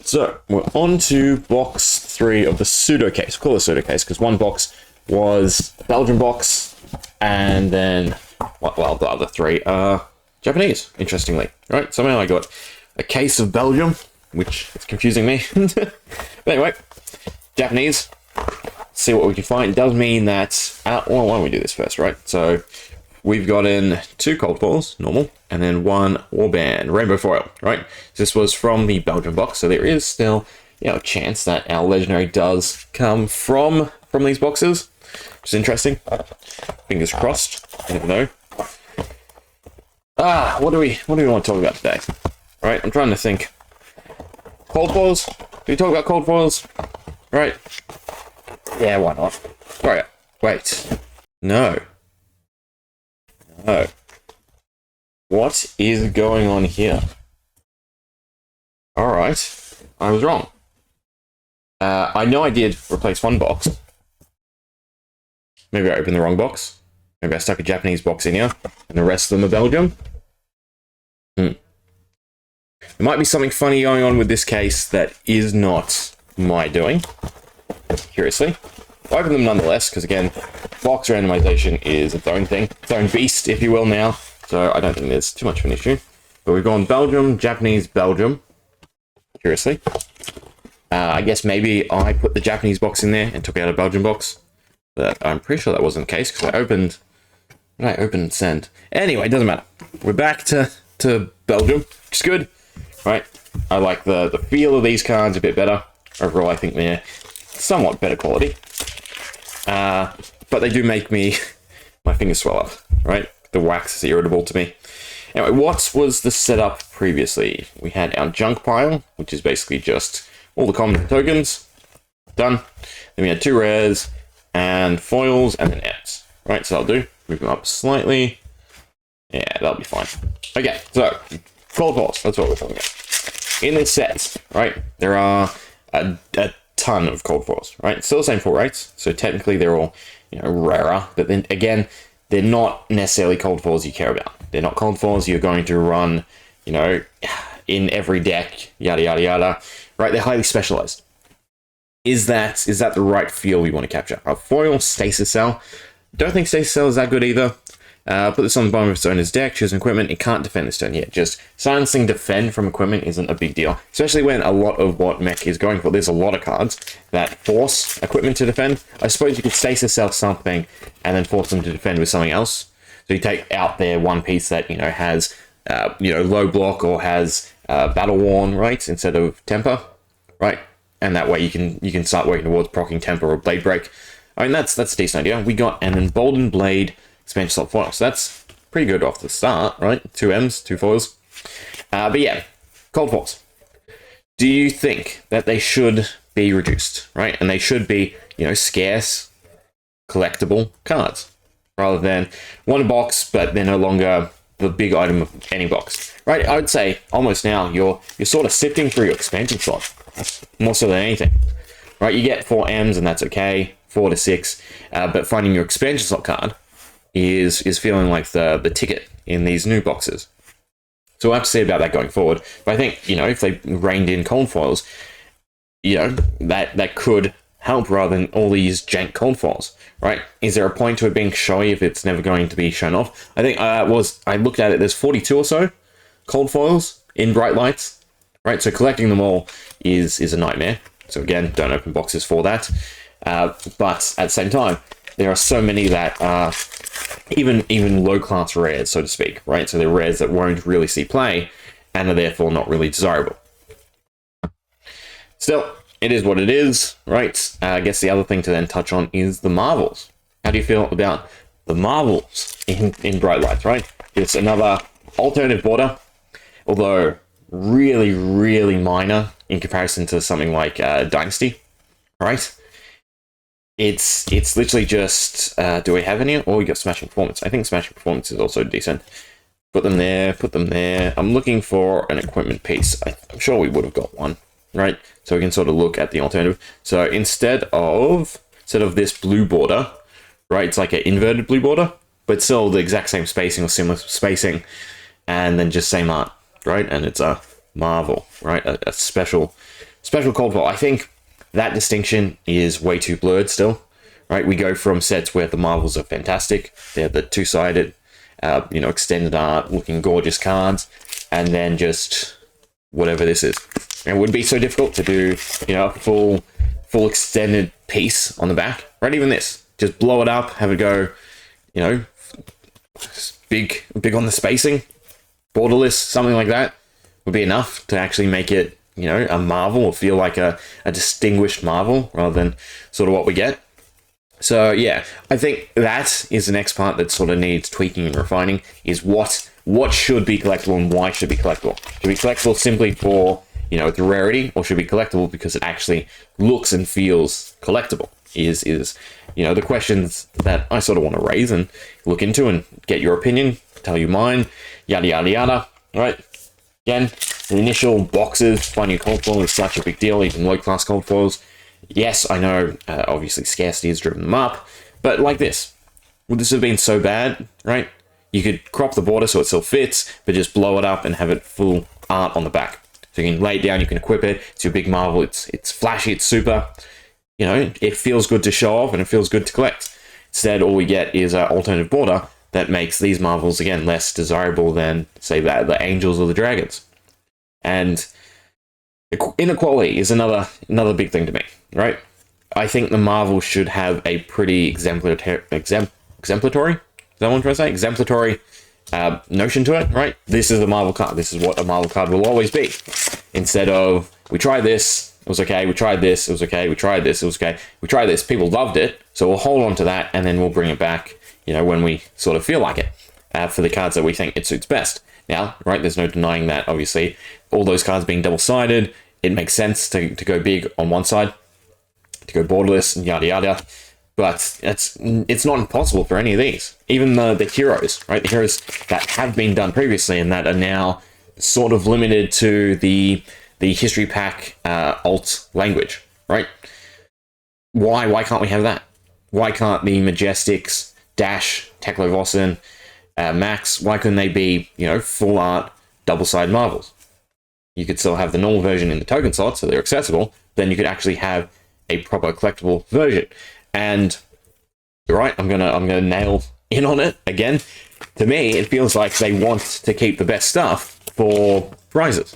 So we're on to box 3 of the pseudo case. We'll call it a pseudo case because one box was a Belgian box, and then well, the other 3 are Japanese. Interestingly, right? Somehow I got a case of Belgium, which is confusing me. But anyway, Japanese. See what we can find. It does mean that well, why don't we do this first, right? So we've got in 2 cold foils, normal, and then 1 warband, rainbow foil, right? This was from the Belgian box, so there is still, a chance that our legendary does come from these boxes, which is interesting. Fingers crossed. You never know. What do we want to talk about today? All right, I'm trying to think. Cold foils? Do we talk about cold foils? Right. Yeah, why not? Alright, wait. No. What is going on here? Alright, I was wrong. I know I did replace 1 box. Maybe I opened the wrong box. Maybe I stuck a Japanese box in here, and the rest of them are Belgium. There might be something funny going on with this case that is not my doing. Curiously. I'll open them nonetheless, because again, box randomization is its own thing, its own beast, if you will, now. So I don't think there's too much of an issue. But we've gone Belgium, Japanese, Belgium. Curiously. I guess maybe I put the Japanese box in there and took out a Belgian box. But I'm pretty sure that wasn't the case, because I opened and send. Anyway, it doesn't matter. We're back to Belgium, which is good. Right? I like the feel of these cards a bit better. Overall, I think they're somewhat better quality. But they do make my fingers swell up, right? The wax is irritable to me. Anyway, what was the setup previously? We had our junk pile, which is basically just all the common tokens. Done. Then we had 2 rares and foils and then M's. Right, so that'll do. Move them up slightly. Yeah, that'll be fine. Okay, so cold foils, that's what we're talking about. In this set, right, there are a ton of cold foils, right? Still the same 4 rates, so technically they're all, rarer. But then again, they're not necessarily cold foils you care about. They're not cold foils you're going to run, in every deck, yada yada yada. Right? They're highly specialized. Is that the right feel we want to capture? A foil stasis cell. Don't think stasis cell is that good either. Put this on the bottom of its owner's deck, choose an equipment. It can't defend this turn yet. Just silencing defend from equipment isn't a big deal. Especially when a lot of what mech is going for, there's a lot of cards that force equipment to defend. I suppose you could stasis cell something and then force them to defend with something else. So you take out their one piece that, has, low block or has battle worn, right? Instead of temper, right? And that way you can start working towards proccing temper or blade break. I mean, that's a decent idea. We got an emboldened blade expansion slot foil. So that's pretty good off the start, right? 2 M's, 2 foils. But yeah, cold foils. Do you think that they should be reduced, right? And they should be, scarce, collectible cards, rather than 1 box, but they're no longer the big item of any box, right? I would say almost now you're sort of sifting through your expansion slot more so than anything, right? You get 4 M's and that's okay, 4 to 6, but finding your expansion slot card is feeling like the ticket in these new boxes. So we'll have to see about that going forward. But I think, if they reined in cold foils, that could help rather than all these jank cold foils, right? Is there a point to it being showy if it's never going to be shown off? I think I looked at it, there's 42 or so cold foils in bright lights, right? So collecting them all is a nightmare. So again, don't open boxes for that. But at the same time, there are so many that are even low-class rares, so to speak, right? So they're rares that won't really see play, and are therefore not really desirable. Still, it is what it is, right? I guess the other thing to then touch on is the Marvels. How do you feel about the Marvels in bright lights, right? It's another alternative border, although really, really minor in comparison to something like Dynasty, right? It's literally just, do we have any? Or we got Smashing Performance. I think Smashing Performance is also decent. Put them there. I'm looking for an equipment piece. I'm sure we would have got one, right? So we can sort of look at the alternative. So instead of this blue border, right, it's like an inverted blue border, but still the exact same spacing or similar spacing, and then just same art, right? And it's a Marvel, right? A special special cold foil. I think that distinction is way too blurred still, right? We go from sets where the marvels are fantastic. They're the two-sided, extended art, looking gorgeous cards, and then just whatever this is. It would be so difficult to do, a full extended piece on the back, right? Even this, just blow it up, have it go, big on the spacing, borderless, something like that would be enough to actually make it, a marvel, or feel like a distinguished marvel rather than sort of what we get. So yeah, I think that is the next part that sort of needs tweaking and refining, is what should be collectible and why should be collectible. Should be collectible simply for, the rarity, or should be collectible because it actually looks and feels collectible? Is the questions that I sort of want to raise and look into and get your opinion, tell you mine, yada yada yada, right? Again, the initial boxes, finding a cold foil is such a big deal, even low-class cold foils. Yes, I know, obviously scarcity has driven them up, but like this. Would this have been so bad, right? You could crop the border so it still fits, but just blow it up and have it full art on the back. So you can lay it down, you can equip it, it's your big marvel, it's flashy, it's super, it feels good to show off and it feels good to collect. Instead, all we get is an alternative border that makes these marvels, again, less desirable than, say, the angels or the dragons. And inequality is another big thing to me, right? I think the marvel should have a pretty exemplary, is that what I'm trying to say? Exemplary notion to it, right? This is a marvel card. This is what a marvel card will always be. Instead of, we tried this, it was okay, we tried this, it was okay, we tried this, it was okay, we tried this, people loved it, so we'll hold on to that, and then we'll bring it back, when we sort of feel like it, for the cards that we think it suits best. Now, right, there's no denying that, obviously, all those cards being double-sided, it makes sense to go big on one side, to go borderless, and yada yada, but it's not impossible for any of these. Even the heroes, right, the heroes that have been done previously and that are now sort of limited to the history pack alt language, right? Why can't we have that? Why can't the Majestics, Dash, Teklo Vossen, Max, why couldn't they be, full art, double-sided marvels? You could still have the normal version in the token slot, so they're accessible, then you could actually have a proper collectible version. And you're right, I'm gonna nail in on it again. To me, it feels like they want to keep the best stuff for prizes,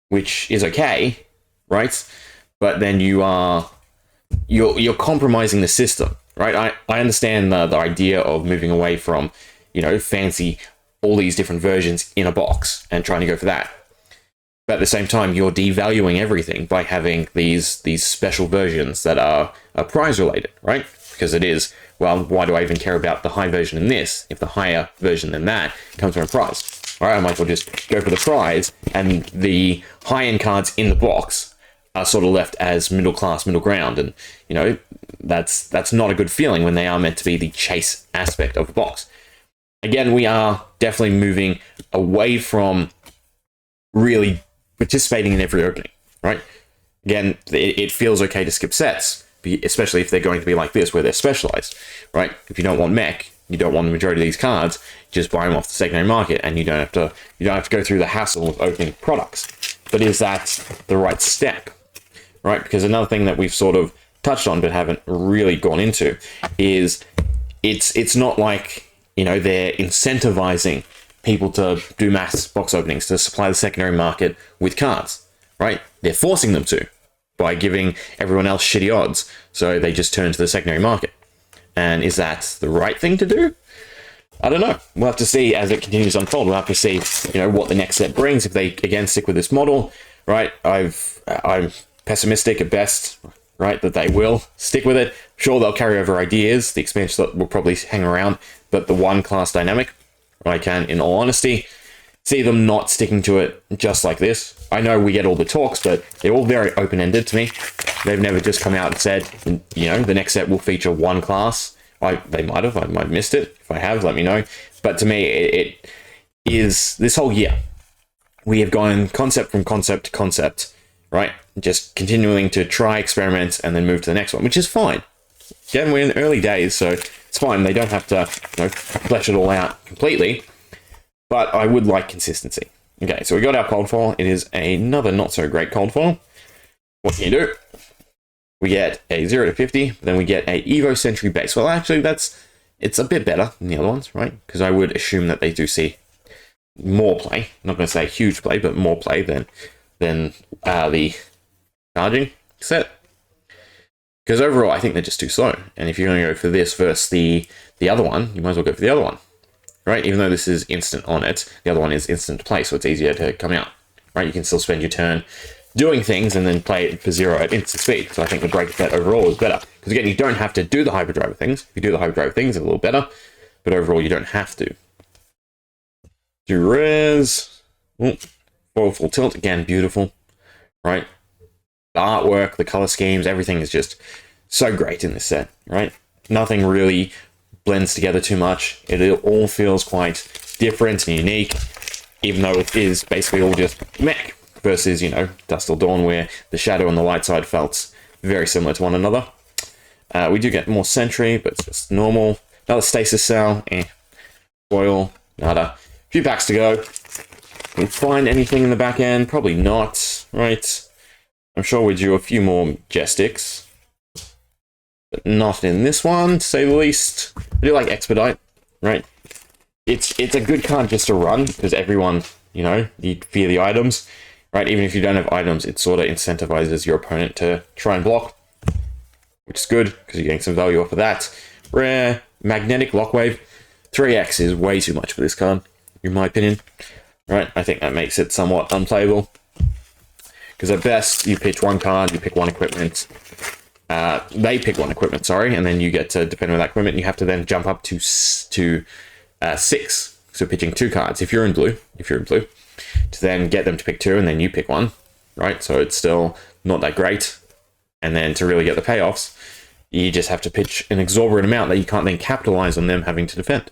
which is okay, right? But then you're compromising the system, right? I understand the idea of moving away from, fancy all these different versions in a box and trying to go for that. But at the same time, you're devaluing everything by having these special versions that are prize related, right? Because it is, well, why do I even care about the high version in this if the higher version than that comes from a prize? All right, I might as well just go for the prize, and the high-end cards in the box are sort of left as middle class, middle ground, and that's not a good feeling when they are meant to be the chase aspect of the box. Again, we are definitely moving away from really participating in every opening, right? Again, it feels okay to skip sets, especially if they're going to be like this, where they're specialized, right? If you don't want mech, you don't want the majority of these cards, just buy them off the secondary market, and you don't have to go through the hassle of opening products. But is that the right step, right? Because another thing that we've sort of touched on but haven't really gone into is it's not like they're incentivizing people to do mass box openings, to supply the secondary market with cards, right? They're forcing them to by giving everyone else shitty odds, so they just turn to the secondary market. And is that the right thing to do? I don't know. We'll have to see as it continues to unfold. We'll have to see, what the next set brings. If they again stick with this model, right? I'm pessimistic at best, right, that they will stick with it. Sure, they'll carry over ideas. The expansion will probably hang around, but the one class dynamic, I can, in all honesty, see them not sticking to it just like this. I know we get all the talks, but they're all very open-ended to me. They've never just come out and said, the next set will feature one class. They might have. I might have missed it. If I have, let me know. But to me, it is this whole year. We have gone concept from concept to concept, right? Just continuing to try experiments and then move to the next one, which is fine. Again, we're in early days, so it's fine. They don't have to flesh it all out completely. But I would like consistency. Okay, so we got our cold foil. It is another not so great cold foil. what can you do? We get a 0 to 50, then we get a Evo Sentry base. Well, actually, it's a bit better than the other ones, right? Because I would assume that they do see more play. I'm not going to say huge play, but more play than the charging set. Because overall, I think they're just too slow. And if you're going to go for this versus the other one, you might as well go for the other one, right? Even though this is instant on it, the other one is instant to play, so it's easier to come out, right? You can still spend your turn doing things and then play it for 0 at instant speed. So I think the break set overall is better. Because again, you don't have to do the hyperdrive things. If you do the hyperdrive things, it's a little better. But overall, you don't have to. Do res. Foil full tilt. Again, beautiful. Right? The artwork, the color schemes, everything is just so great in this set. Right? Nothing really blends together too much. It all feels quite different and unique. Even though it is basically all just mech. Versus, Dusk Till Dawn, where the shadow and the light side felt very similar to one another. We do get more Sentry, but it's just normal. Another Stasis Cell, Foil, nada. A few packs to go. Can we find anything in the back end? Probably not, right? I'm sure we do a few more Majestics. But not in this one, to say the least. I do like Expedite, right? It's a good card just to run, because everyone, you fear the items. Right, even if you don't have items, it sort of incentivizes your opponent to try and block, which is good, because you're getting some value off of that. Rare, Magnetic Lockwave. 3x is way too much for this card, in my opinion. Right, I think that makes it somewhat unplayable. Because at best, you pitch one card, you pick one equipment. They pick one equipment, sorry, and then you get to, depending on that equipment, you have to then jump up to 6. So pitching 2 cards, if you're in blue. To then get them to pick 2, and then you pick 1, right? So it's still not that great. And then to really get the payoffs, you just have to pitch an exorbitant amount that you can't then capitalize on them having to defend,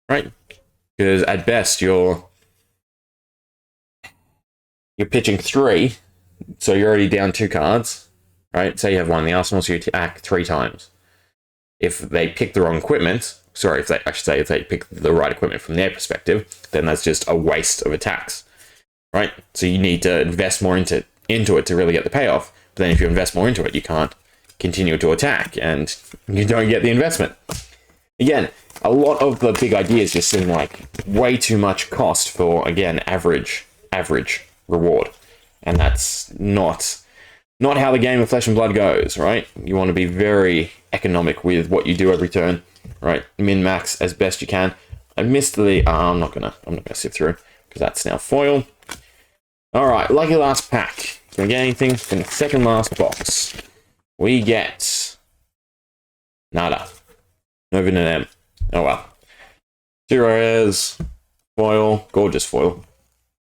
right? Because at best, you're pitching 3, so you're already down 2 cards, right? Say you have 1 in the arsenal, so you attack 3 times. If they pick the wrong equipment, if they pick the right equipment from their perspective, then that's just a waste of attacks, right? So you need to invest more into it to really get the payoff. But then if you invest more into it, you can't continue to attack, and you don't get the investment. Again, a lot of the big ideas just seem like way too much cost for, again, average reward. And that's not how the game of Flesh and Blood goes, right? You want to be very economic with what you do every turn. Right, min-max as best you can. I missed the... I'm not gonna sift through, because that's now foil. Alright, lucky last pack. Can we get anything in the second last box? We get... nada. No Vin and M. Oh well. 2 rares. Foil. Gorgeous foil.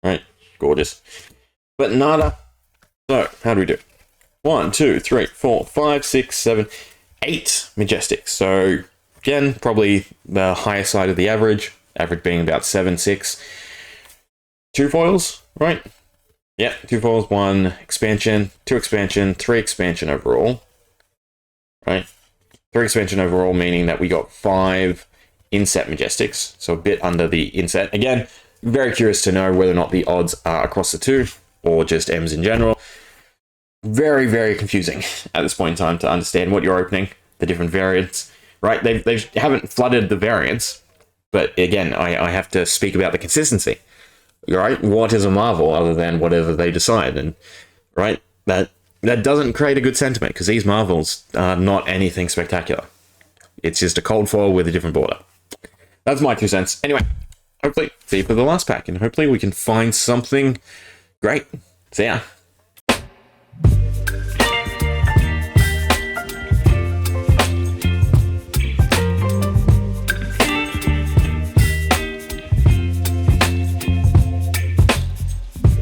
Right, gorgeous. But nada. So, how do we do? 1, 2, 3, 4, 5, 6, 7, 8 Majestics. So... again, probably the higher side of the average being about 7, 6. 2 foils, right? Yeah, 2 foils, 1 expansion, 2 expansion, 3 expansion overall, right? 3 expansion overall, meaning that we got 5 inset Majestics, so a bit under the inset. Again, very curious to know whether or not the odds are across the 2, or just M's in general. Very, very confusing at this point in time to understand what you're opening, the different variants. Right, they haven't flooded the variants, but again, I have to speak about the consistency. Right, what is a Marvel other than whatever they decide, and right, that doesn't create a good sentiment, because these Marvels are not anything spectacular. It's just a cold foil with a different border. That's my 2 cents. Anyway, hopefully see you for the last pack, and hopefully we can find something great. See ya.